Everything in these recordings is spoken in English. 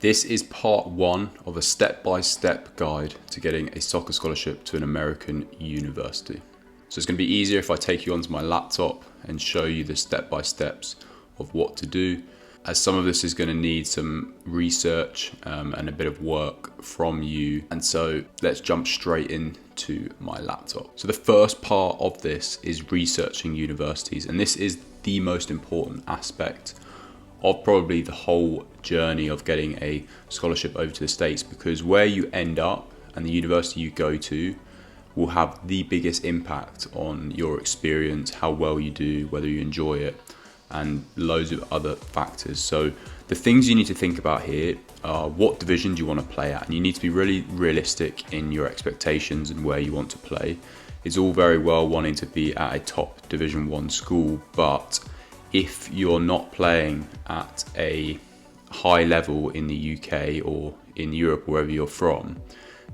This is part one of a step-by-step guide to getting a soccer scholarship to an American university. So it's going to be easier if I take you onto my laptop and show you the step-by-steps of what to do, as some of this is going to need some research and a bit of work from you. And so let's jump straight into my laptop. So the first part of this is researching universities, and this is the most important aspect of probably the whole journey of getting a scholarship over to the States, because where you end up and the university you go to will have the biggest impact on your experience, how well you do, whether you enjoy it, and loads of other factors. So the things you need to think about here are what division do you want to play at, and you need to be really realistic in your expectations and where you want to play. It's all very well wanting to be at a top Division 1 school, but if you're not playing at a high level in the UK or in Europe, wherever you're from,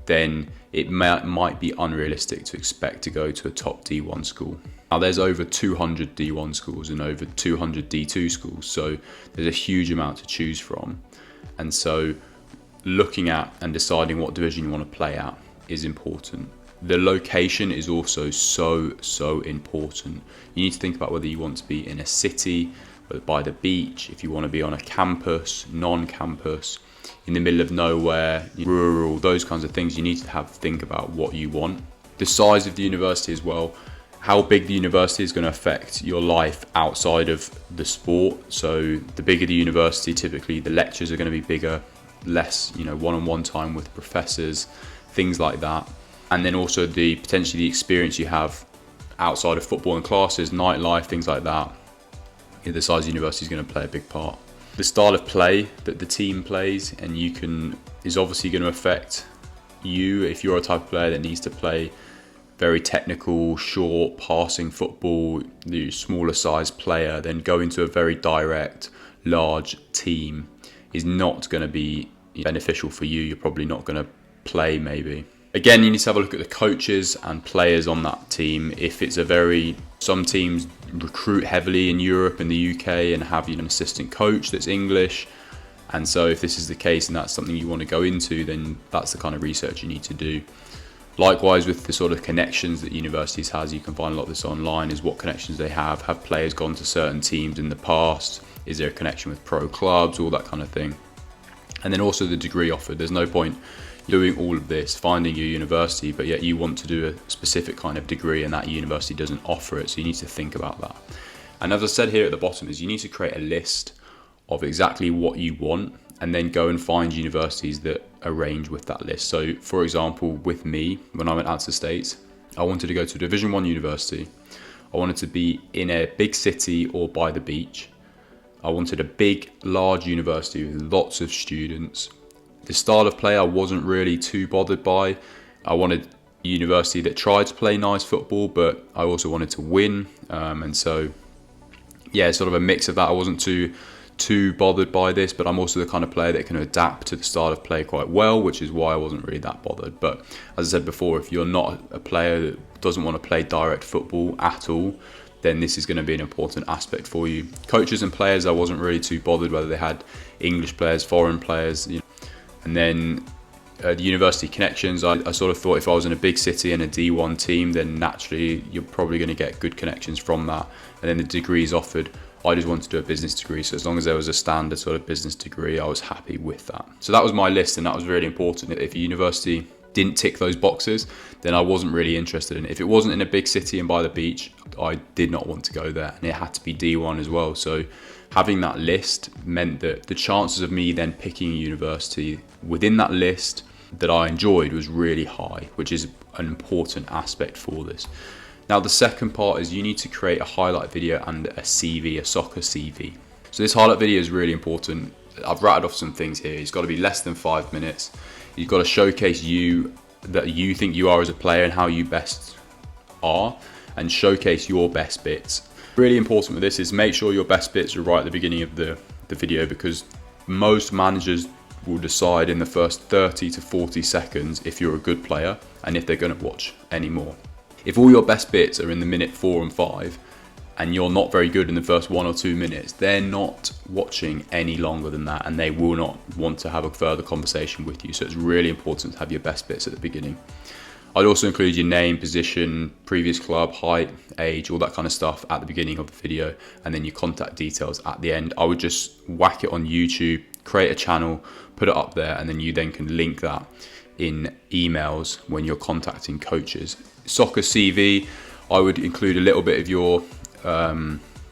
then it might be unrealistic to expect to go to a top D1 school. Now there's over 200 D1 schools and over 200 D2 schools, so there's a huge amount to choose from. And so looking at and deciding what division you want to play at is important. The location is also so important. You need to think about whether you want to be in a city, whether by the beach, if you want to be on a campus, non-campus, in the middle of nowhere, rural, those kinds of things. You need to think about what you want. The size of the university as well. How big the university is going to affect your life outside of the sport. So the bigger the university, typically the lectures are going to be bigger, less, one-on-one time with professors, things like that. And then also potentially the experience you have outside of football and classes, nightlife, things like that. The size of the university is going to play a big part. The style of play that the team plays is obviously going to affect you. If you're a type of player that needs to play very technical, short, passing football, the smaller size player, then going to a very direct, large team is not going to be beneficial for you. You're probably not going to play maybe. Again, you need to have a look at the coaches and players on that team. If it's some teams recruit heavily in Europe and the UK and have an assistant coach that's English. And so if this is the case and that's something you want to go into, then that's the kind of research you need to do. Likewise with the sort of connections that universities has, you can find a lot of this online, is what connections they have. Have players gone to certain teams in the past? Is there a connection with pro clubs? All that kind of thing. And then also the degree offered. There's no point doing all of this, finding your university, but yet you want to do a specific kind of degree and that university doesn't offer it. So you need to think about that. And as I said here at the bottom, is you need to create a list of exactly what you want and then go and find universities that arrange with that list. So for example, with me, when I went out to the States, I wanted to go to a Division 1 university. I wanted to be in a big city or by the beach. I wanted a big, large university with lots of students. The style of play I wasn't really too bothered by. I wanted a university that tried to play nice football, but I also wanted to win. And so, sort of a mix of that. I wasn't too bothered by this, but I'm also the kind of player that can adapt to the style of play quite well, which is why I wasn't really that bothered. But as I said before, if you're not a player that doesn't want to play direct football at all, then this is going to be an important aspect for you. Coaches and players, I wasn't really too bothered whether they had English players, foreign players, And then the university connections, I sort of thought if I was in a big city and a D1 team, then naturally you're probably going to get good connections from that. And then the degrees offered, I just wanted to do a business degree. So as long as there was a standard sort of business degree, I was happy with that. So that was my list, and that was really important. If a university didn't tick those boxes, then I wasn't really interested in it. If it wasn't in a big city and by the beach, I did not want to go there. And it had to be D1 as well. So having that list meant that the chances of me then picking a university within that list that I enjoyed was really high, which is an important aspect for this. Now, the second part is you need to create a highlight video and a CV, a soccer CV. So this highlight video is really important. I've rattled off some things here. It's got to be less than 5 minutes. You've got to showcase that you think you are as a player and how you best are, and showcase your best bits. Really important with this is make sure your best bits are right at the beginning of the video, because most managers will decide in the first 30 to 40 seconds if you're a good player and if they're going to watch any more. If all your best bits are in the minute 4 and 5 and you're not very good in the first 1 or 2 minutes, they're not watching any longer than that, and they will not want to have a further conversation with you. So it's really important to have your best bits at the beginning. I'd also include your name, position, previous club, height, age, all that kind of stuff at the beginning of the video, and then your contact details at the end. I would just whack it on YouTube, create a channel, put it up there, and then you then can link that in emails when you're contacting coaches. Soccer CV, I would include a little bit of your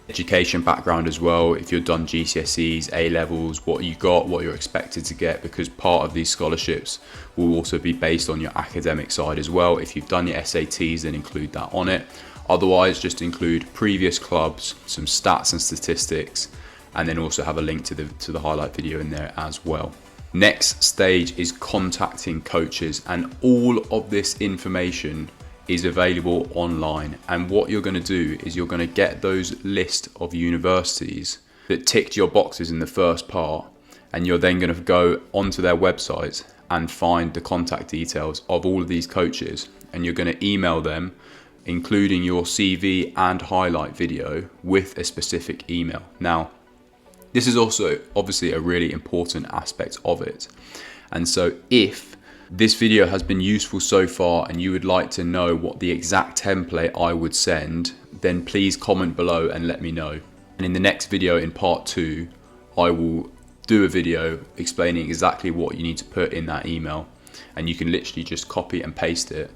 education background as well. If you've done GCSEs, A levels, what you got, what you're expected to get, because part of these scholarships will also be based on your academic side as well. If you've done your SATs, then include that on it. Otherwise, just include previous clubs, some stats and statistics, and then also have a link to the highlight video in there as well. Next stage is contacting coaches, and all of this information is available online. And what you're going to do is you're going to get those list of universities that ticked your boxes in the first part, and you're then going to go onto their websites and find the contact details of all of these coaches, and you're going to email them, including your CV and highlight video with a specific email. Now, this is also obviously a really important aspect of it. And so if this video has been useful so far and you would like to know what the exact template I would send, then please comment below and let me know. And in the next video, in part 2, I will do a video explaining exactly what you need to put in that email, and you can literally just copy and paste it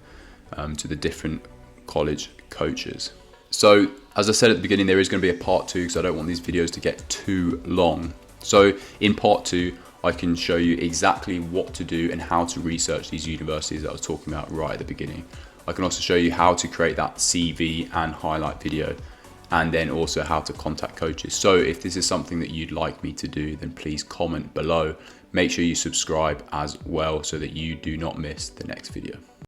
to the different college coaches. So as I said at the beginning, there is going to be a part 2 because I don't want these videos to get too long. So in part 2, I can show you exactly what to do and how to research these universities that I was talking about right at the beginning. I can also show you how to create that CV and highlight video, and then also how to contact coaches. So if this is something that you'd like me to do, then please comment below. Make sure you subscribe as well so that you do not miss the next video.